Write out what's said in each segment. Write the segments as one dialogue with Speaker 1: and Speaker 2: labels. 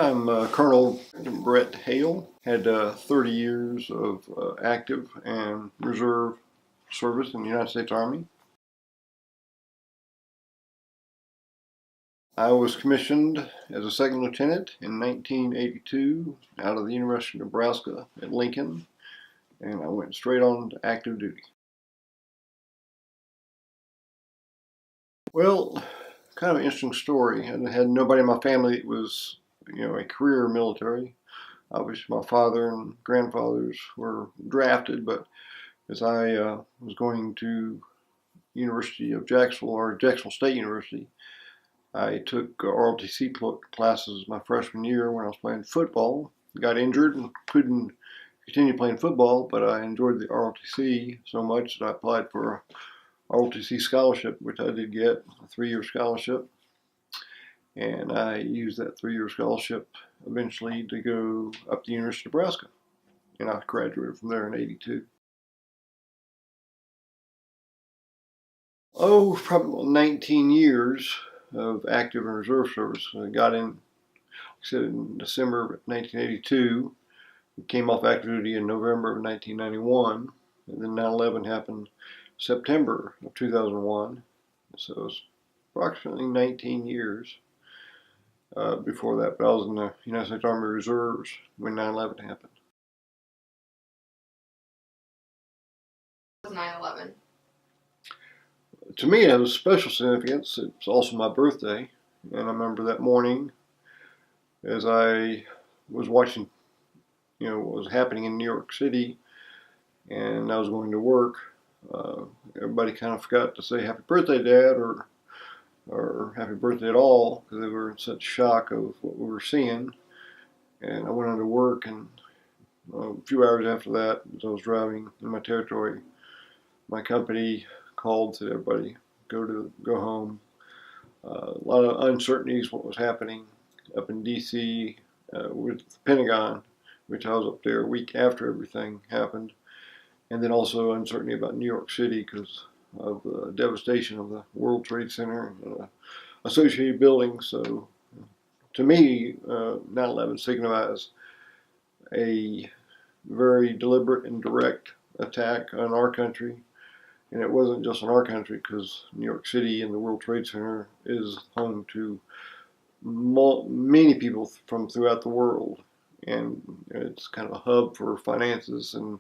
Speaker 1: I'm Colonel Brett Hale. Had 30 years of active and reserve service in the United States Army. I was commissioned as a second lieutenant in 1982 out of the University of Nebraska at Lincoln, and I went straight on to active duty. Well, kind of an interesting story. I had nobody in my family that was, a career military. Obviously, my father and grandfathers were drafted, but as I was going to University of Jacksonville, or Jacksonville State University, I took ROTC classes my freshman year when I was playing football. Got injured and couldn't continue playing football, but I enjoyed the ROTC so much that I applied for a ROTC scholarship, which I did get, a 3-year scholarship. And I used that 3-year scholarship eventually to go up to the University of Nebraska. And I graduated from there in '82. Oh, probably 19 years of active and reserve service. I got in, like I said, in December of 1982. Came off active duty in November of 1991. And then 9/11 happened September of 2001. So it was approximately 19 years before that. But I was in the United States Army Reserves when 9/11 happened.
Speaker 2: 9/11?
Speaker 1: To me, it has a special significance. It's also my birthday, and I remember that morning as I was watching, what was happening in New York City, and I was going to work. Everybody kind of forgot to say "Happy Birthday, Dad," or "Happy Birthday" at all, because they were in such shock of what we were seeing. And I went on to work, and a few hours after that, as I was driving in my territory, my company called to everybody, go home. A lot of uncertainties what was happening up in D.C. With the Pentagon, which I was up there a week after everything happened, and then also uncertainty about New York City because of the devastation of the World Trade Center and associated buildings. So to me, 9/11 signifies a very deliberate and direct attack on our country. And it wasn't just in our country, because New York City and the World Trade Center is home to many people from throughout the world. And it's kind of a hub for finances and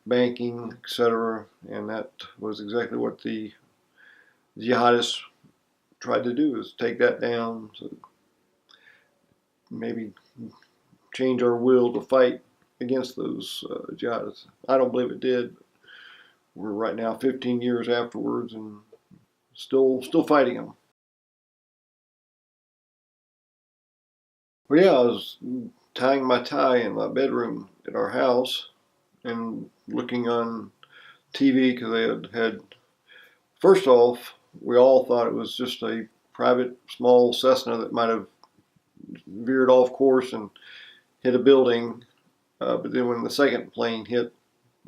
Speaker 1: banking, etc. And that was exactly what the jihadists tried to do, is take that down, so maybe change our will to fight against those jihadists. I don't believe it did. We're right now 15 years afterwards and still fighting them. Well, yeah, I was tying my tie in my bedroom at our house and looking on TV because they had, first off, we all thought it was just a private small Cessna that might have veered off course and hit a building. But then when the second plane hit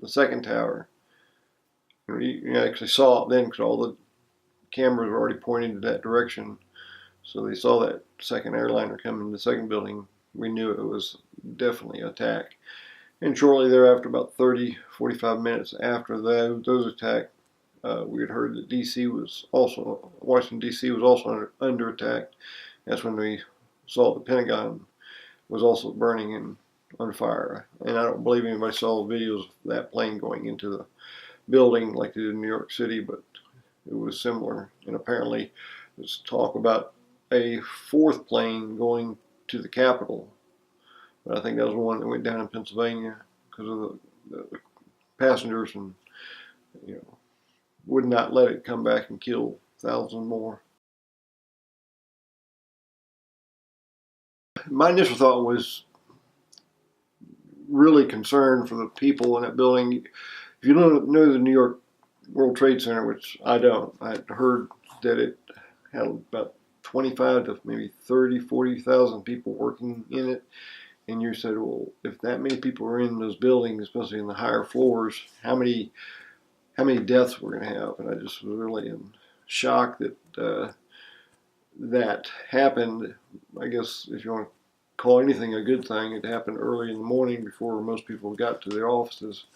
Speaker 1: the second tower, you actually saw it then because all the cameras were already pointing to that direction. So they saw that second airliner coming in the second building. We knew it was definitely an attack. And shortly thereafter, about 30, 45 minutes after those attacks, we had heard that Washington, D.C. was also under attack. That's when we saw the Pentagon was also burning and on fire. And I don't believe anybody saw the videos of that plane going into the building like they did in New York City, but it was similar. And apparently there's talk about a fourth plane going to the Capitol, but I think that was the one that went down in Pennsylvania because of the passengers, and would not let it come back and kill thousands more. My initial thought was really concerned for the people in that building. If you don't know the New York World Trade Center, which I don't, I had heard that it had about 25 to maybe 30, 40,000 people working in it. And you said, well, if that many people are in those buildings, especially in the higher floors, how many deaths we're going to have? And I just was really in shock that that happened. I guess if you want to call anything a good thing. It happened early in the morning before most people got to their offices,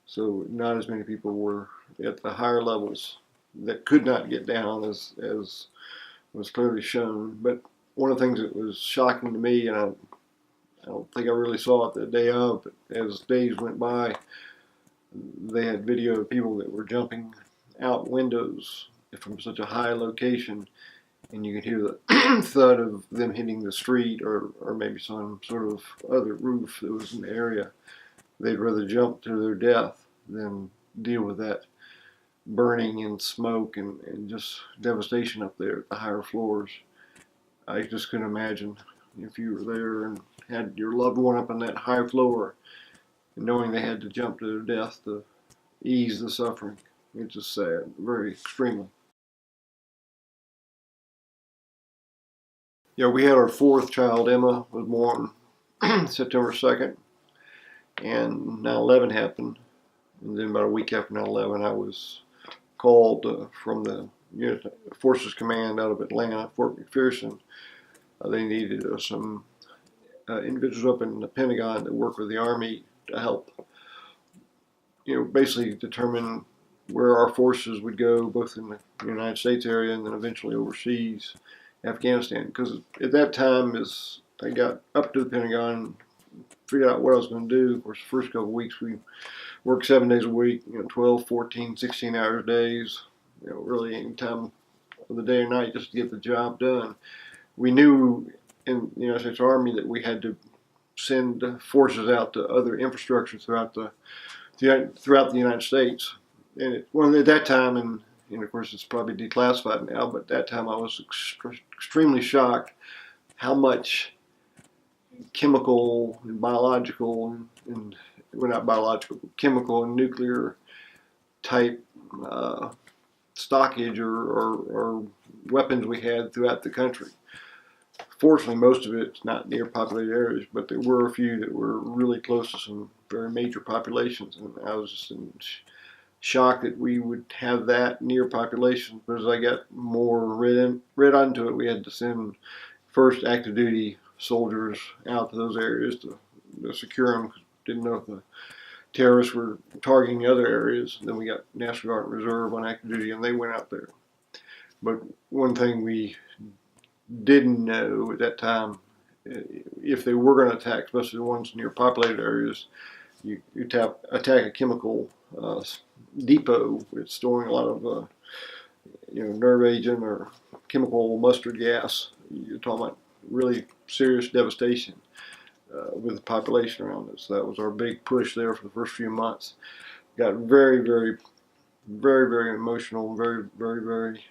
Speaker 1: so not as many people were at the higher levels that could not get down as was clearly shown. But one of the things that was shocking to me, and I don't think I really saw it the day of, but as days went by, they had video of people that were jumping out windows from such a high location, and you could hear the thud of them hitting the street or maybe some sort of other roof that was in the area. They'd rather jump to their death than deal with that burning and smoke and just devastation up there at the higher floors. I just couldn't imagine if you were there and had your loved one up on that high floor and knowing they had to jump to their death to ease the suffering. It's just sad, very extremely. Yeah, we had our fourth child. Emma was born September 2nd, and 9/11 happened. And then about a week after 9/11, I was called from the Unit Forces Command out of Atlanta, Fort McPherson. They needed some individuals up in the Pentagon that work with the Army to help, basically determine where our forces would go, both in the United States area and then eventually overseas, Afghanistan. Because at that time, as I got up to the Pentagon, figured out what I was going to do. Of course, the first couple of weeks we worked 7 days a week, 12, 14, 16-hour days, really any time of the day or night just to get the job done. We knew in the United States Army that we had to send forces out to other infrastructure throughout the United States. And at that time, and of course it's probably declassified now, but at that time I was extremely shocked how much chemical and biological and well, not biological, but chemical and nuclear type stockage or weapons we had throughout the country. Fortunately, most of it's not near populated areas, but there were a few that were really close to some very major populations, and I was just in shock that we would have that near populations. But as I got more read onto it, we had to send first active duty soldiers out to those areas to secure them. Didn't know if the terrorists were targeting other areas. Then we got National Guard and Reserve on active duty, and they went out there. But one thing we didn't know at that time, if they were going to attack, especially the ones near populated areas, you attack a chemical depot. It's storing a lot of nerve agent or chemical mustard gas. You're talking about really serious devastation with the population around us. So that was our big push there for the first few months. Got very, very, very, very emotional, very, very, very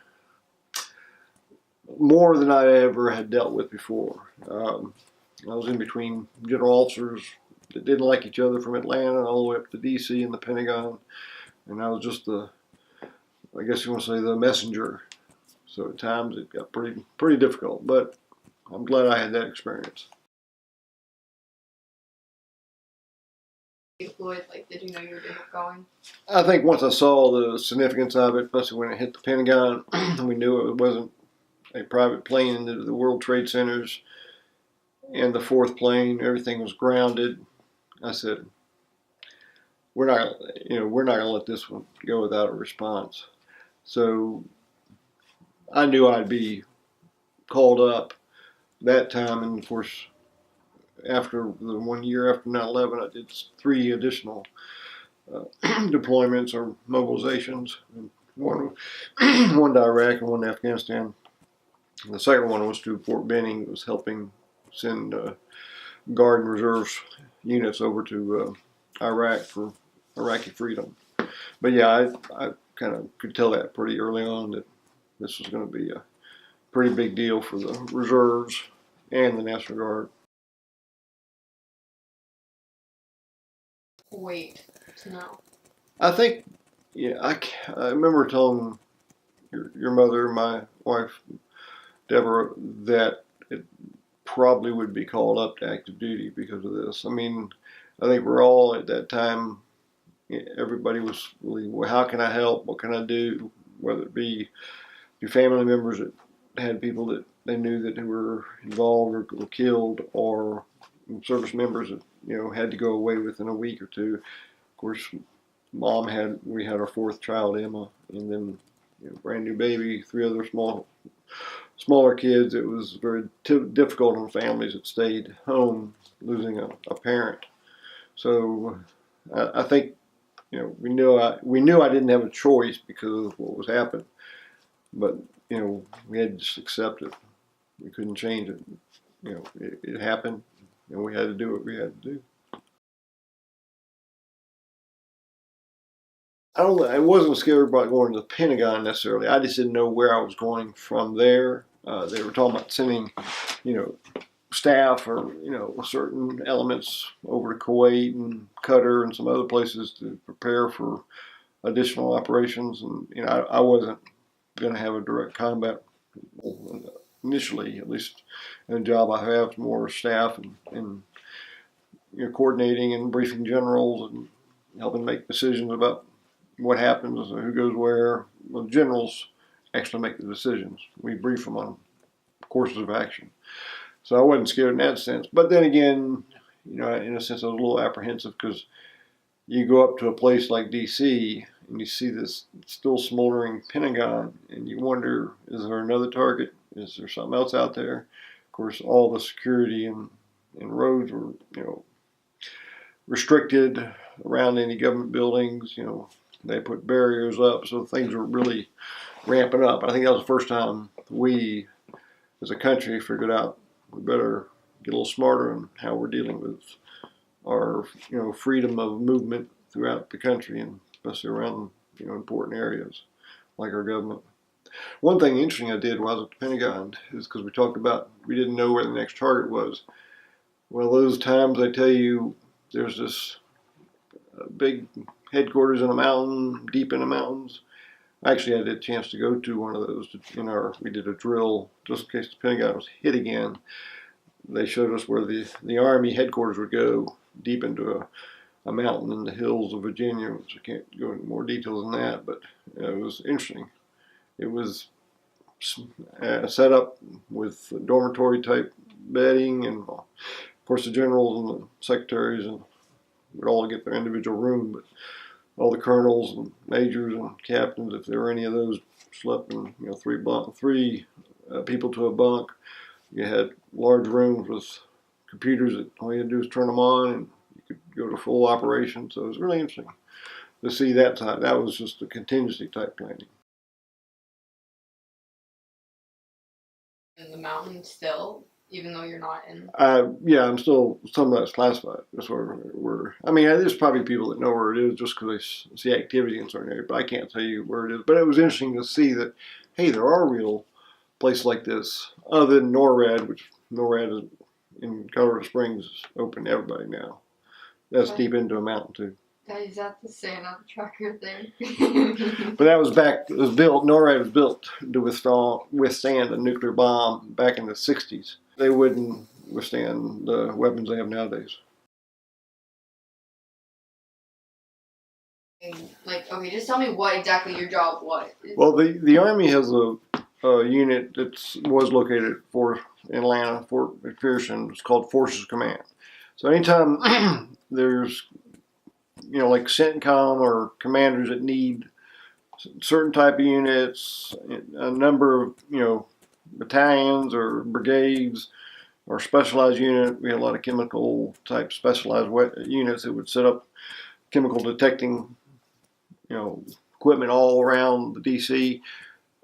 Speaker 1: more than I ever had dealt with before. I was in between general officers that didn't like each other from Atlanta all the way up to D.C. and the Pentagon, and I was just I guess you want to say, the messenger. So at times it got pretty difficult, but I'm glad I had that experience.
Speaker 2: Deployed, did you know you were going?
Speaker 1: I think once I saw the significance of it, especially when it hit the Pentagon, we knew it wasn't a private plane into the World Trade Centers and the fourth plane. Everything was grounded. I said, we're not going to let this one go without a response. So I knew I'd be called up that time, and of course, after the 1 year after 9/11, I did 3 additional deployments or mobilizations. One to Iraq and one to Afghanistan. And the second one was to Fort Benning. It was helping send Guard and Reserve units over to Iraq for Iraqi freedom. But yeah, I kind of could tell that pretty early on that this was going to be a pretty big deal for the reserves and the National Guard.
Speaker 2: Wait to know.
Speaker 1: I think, I remember telling your mother, my wife, Deborah, that it probably would be called up to active duty because of this. I mean, I think we're all at that time, everybody was really, well, how can I help? What can I do? Whether it be your family members that had people that they knew that they were involved or killed, or service members that had to go away within a week or two. Of course, we had our fourth child, Emma, and then brand new baby, three other smaller kids. It was very difficult on families that stayed home, losing a parent. So I think we knew I didn't have a choice because of what was happening, but we had to just accept it. We couldn't change it. It happened, and we had to do what we had to do. I wasn't scared about going to the Pentagon necessarily. I just didn't know where I was going from there. They were talking about sending, staff or certain elements over to Kuwait and Qatar and some other places to prepare for additional operations. And I wasn't going to have a direct combat initially, at least in the job I have, more staff and coordinating and briefing generals and helping make decisions about what happens, who goes where. Well, generals actually make the decisions. We brief them on courses of action. So I wasn't scared in that sense. But then again, in a sense, I was a little apprehensive because you go up to a place like D.C. and you see this still smoldering Pentagon, and you wonder, is there another target? Is there something else out there? Of course, all the security and roads were, restricted around any government buildings. They put barriers up, so things were really ramping up. I think that was the first time we, as a country, figured out we better get a little smarter on how we're dealing with our, freedom of movement throughout the country, and especially around, important areas like our government. One thing interesting I did while I was at the Pentagon is because we talked about we didn't know where the next target was. Well, those times I tell you, there's this big headquarters in a mountain, deep in the mountains. Actually, I did a chance to go to one of those. We did a drill just in case the Pentagon was hit again. They showed us where the Army headquarters would go, deep into a mountain in the hills of Virginia, which I can't go into more details than that, but it was interesting. It was set up with dormitory type bedding, and of course the generals and the secretaries and would all get their individual room, but all the colonels and majors and captains, if there were any of those, slept in three people to a bunk. You had large rooms with computers that all you had to do was turn them on, and you could go to full operation. So it was really interesting to see that time. That was just a contingency type planning.
Speaker 2: In the mountains still, even though you're not in.
Speaker 1: Yeah, I'm still, some of that's classified. That's where we're. I mean, there's probably people that know where it is just because they see activity in certain areas, but I can't tell you where it is. But it was interesting to see that, hey, there are real places like this, other than NORAD, which NORAD is in Colorado Springs is open to everybody now. That's deep into a mountain too.
Speaker 2: Is that the Santa tracker thing?
Speaker 1: But that was NORAD was built to withstand a nuclear bomb back in the 60s. They wouldn't withstand the weapons they have nowadays.
Speaker 2: Okay, just tell me what exactly your job was.
Speaker 1: Well, the Army has a unit that was located in Atlanta, Fort McPherson. It's called Forces Command. So anytime there's like CENTCOM or commanders that need certain type of units, a number of, battalions or brigades or specialized unit. We had a lot of chemical type specialized units that would set up chemical detecting, equipment all around the DC.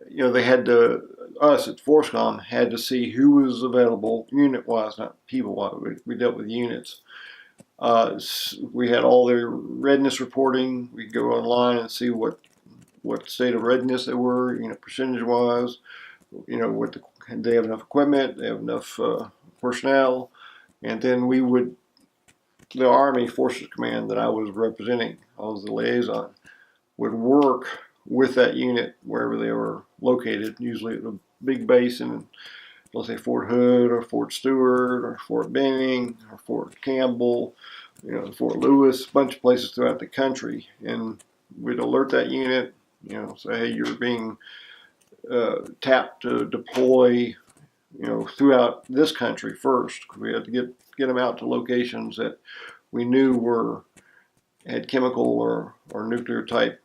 Speaker 1: They had us at FORSCOM had to see who was available unit-wise, not people-wise. We dealt with units. We had all their readiness reporting. We could go online and see what state of readiness they were, percentage-wise. They have enough equipment, they have enough personnel, and then the Army Forces Command that I was representing, I was the liaison, would work with that unit wherever they were located, usually at a big base in, let's say, Fort Hood or Fort Stewart or Fort Benning or Fort Campbell, Fort Lewis, a bunch of places throughout the country. And we'd alert that unit, say, hey, you're being tapped to deploy throughout this country first. We had to get them out to locations that we knew had chemical or nuclear type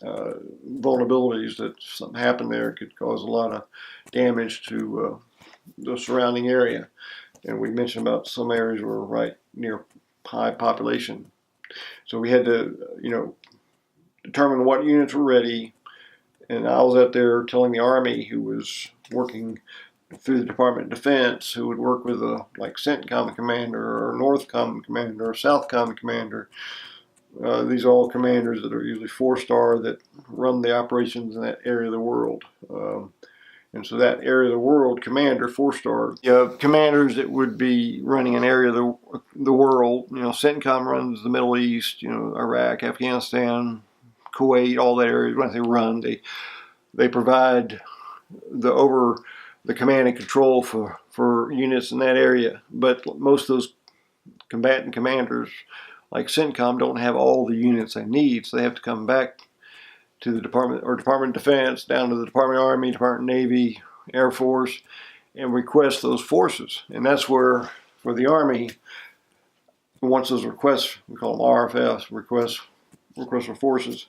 Speaker 1: vulnerabilities, that something happened there could cause a lot of damage to the surrounding area. And we mentioned about some areas were right near high population. So we had to, determine what units were ready. And I was out there telling the Army, who was working through the Department of Defense, who would work with like CENTCOM commander or NORTHCOM commander or SOUTHCOM commander. These are all commanders that are usually 4-star that run the operations in that area of the world. And so that area of the world commander, 4-star, you have commanders that would be running an area of the world. CENTCOM runs the Middle East, Iraq, Afghanistan, Kuwait, all that area. When they run, they provide the command and control for units in that area. But most of those combatant commanders, like CENTCOM, don't have all the units they need, so they have to come back to the Department of Defense, down to the Department of Army, Department of Navy, Air Force, and request those forces. And that's where, for the Army, once those requests, we call them RFS, requests for forces,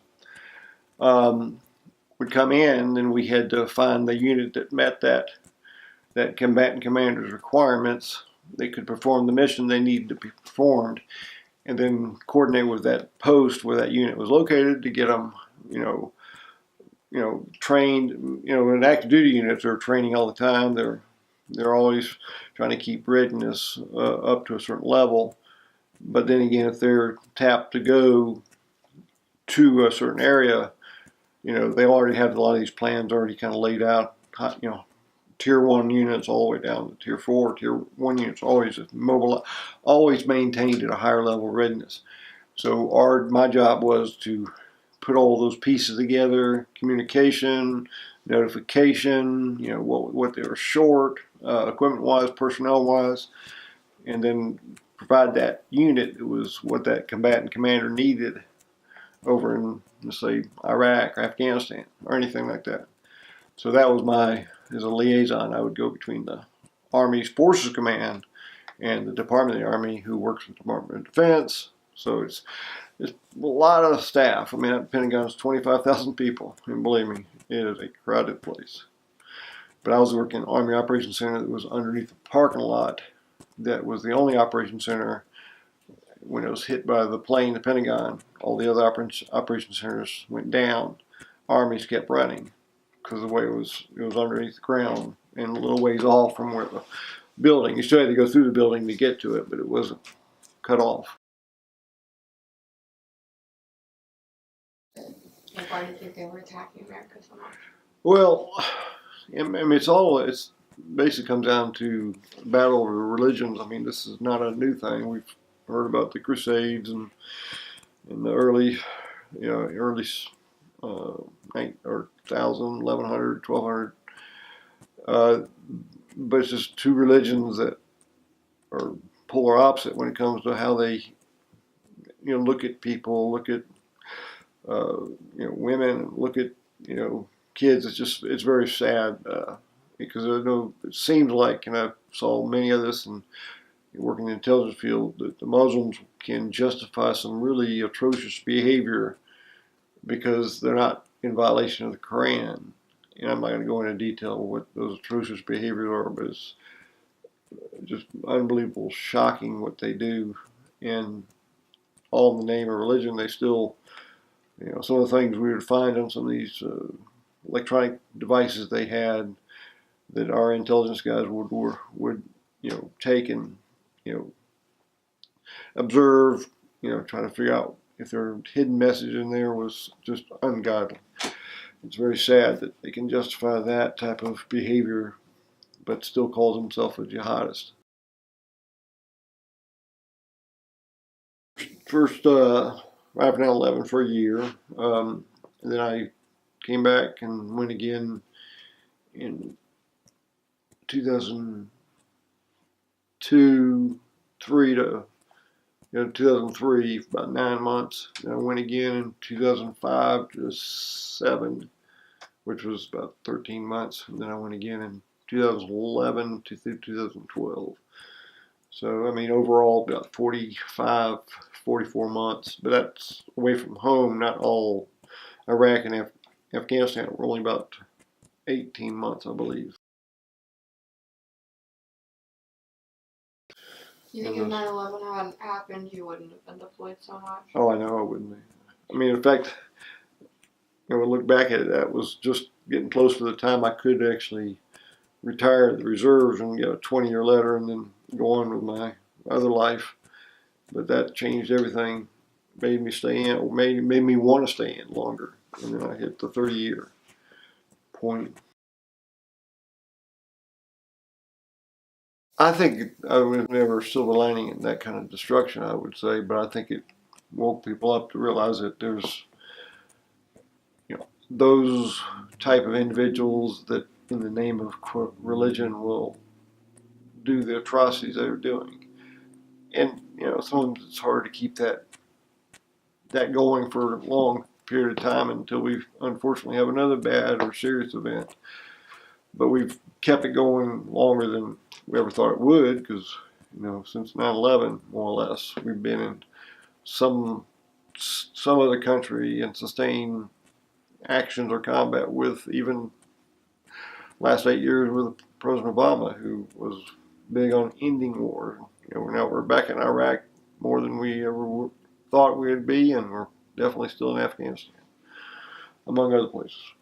Speaker 1: would come in, then we had to find the unit that met that combatant commander's requirements. They could perform the mission they needed to be performed, and then coordinate with that post where that unit was located to get them, trained. In active duty units, they're training all the time. They're always trying to keep readiness up to a certain level. But then again, if they're tapped to go to a certain area, they already have a lot of these plans already kind of laid out. Tier 1 units all the way down to Tier 4. Tier 1 units always mobile, always maintained at a higher level of readiness. So my job was to put all those pieces together: communication, notification, what they were short, equipment-wise, personnel-wise, and then provide that unit. It was what that combatant commander needed over in, let's say, Iraq or Afghanistan or anything like that. So that was as a liaison, I would go between the Army's Forces Command and the Department of the Army, who works with the Department of Defense. So it's a lot of staff. I mean, that Pentagon is 25,000 people, and believe me, it is a crowded place. But I was working in the Army Operations Center that was underneath the parking lot. That was the only operations center. When it was hit by the plane, the Pentagon, all the other operation centers went down. Armies kept running because the way it was underneath the ground and a little ways off from where the building. You still had to go through the building to get to it, but it wasn't cut off.
Speaker 2: Like, why do you think they were attacking America so much?
Speaker 1: Well, I mean, it's basically comes down to battle over religions. I mean, this is not a new thing. We've heard about the Crusades and in the early, or 1000, 1100, 1200. But it's just two religions that are polar opposite when it comes to how they, look at people, look at, women, look at, kids. It's very sad because I know it seems like, and I saw many of this and working in the intelligence field, that the Muslims can justify some really atrocious behavior because they're not in violation of the Quran. And I'm not going to go into detail what those atrocious behaviors are, but it's just unbelievable, shocking what they do. And all in the name of religion, they still, some of the things we would find on some of these electronic devices they had that our intelligence guys would take and, observe, trying to figure out if their hidden message in there was just ungodly. It's very sad that they can justify that type of behavior, but still calls himself a jihadist. First, right after 9/11 for a year, and then I came back and went again in 2002, 2003, for about 9 months. Then I went again in 2005 to 7, which was about 13 months. And then I went again in 2011 to 2012. So, I mean, overall about 45, 44 months, but that's away from home, not all Iraq and Afghanistan. Were only about 18 months, I believe.
Speaker 2: You think if 9/11 hadn't happened, you wouldn't have been deployed so much?
Speaker 1: Oh, I know I wouldn't be. I mean, in fact, when we look back at it, that was just getting close to the time I could actually retire the reserves and get a 20-year letter and then go on with my other life. But that changed everything, made me stay in, or made me want to stay in longer. And then I hit the 30-year point. I think I was never silver lining in that kind of destruction, I would say, but I think it woke people up to realize that there's, those type of individuals that in the name of religion will do the atrocities they were doing. And, sometimes it's hard to keep that going for a long period of time until we unfortunately have another bad or serious event. But we've kept it going longer than we ever thought it would, because, since 9/11, more or less, we've been in some other country and sustained actions or combat with, even last 8 years with President Obama, who was big on ending war. Now we're back in Iraq more than we ever thought we'd be, and we're definitely still in Afghanistan, among other places.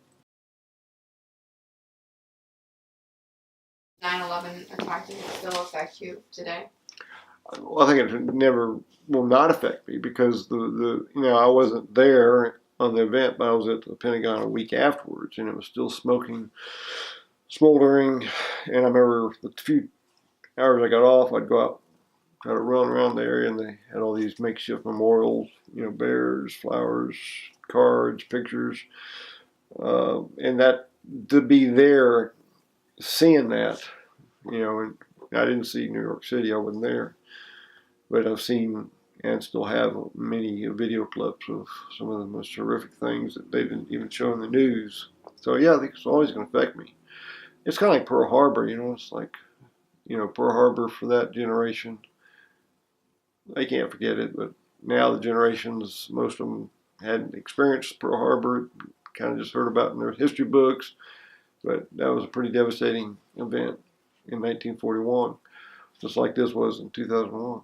Speaker 2: 9/11 attack, does it still affect you today?
Speaker 1: Well, I think it never will not affect me, because I wasn't there on the event, but I was at the Pentagon a week afterwards, and it was still smoldering. And I remember the few hours I got off, I'd go out, try to run around the area, and they had all these makeshift memorials, bears, flowers, cards, pictures, and that, to be there, seeing that, and I didn't see New York City, I wasn't there, but I've seen and still have many video clips of some of the most horrific things that they didn't even show in the news. So yeah, I think it's always going to affect me. It's kind of like Pearl Harbor, it's like, Pearl Harbor, for that generation, they can't forget it, but now the generations, most of them hadn't experienced Pearl Harbor, kind of just heard about it in their history books, but that was a pretty devastating event in 1941, just like this was in 2001.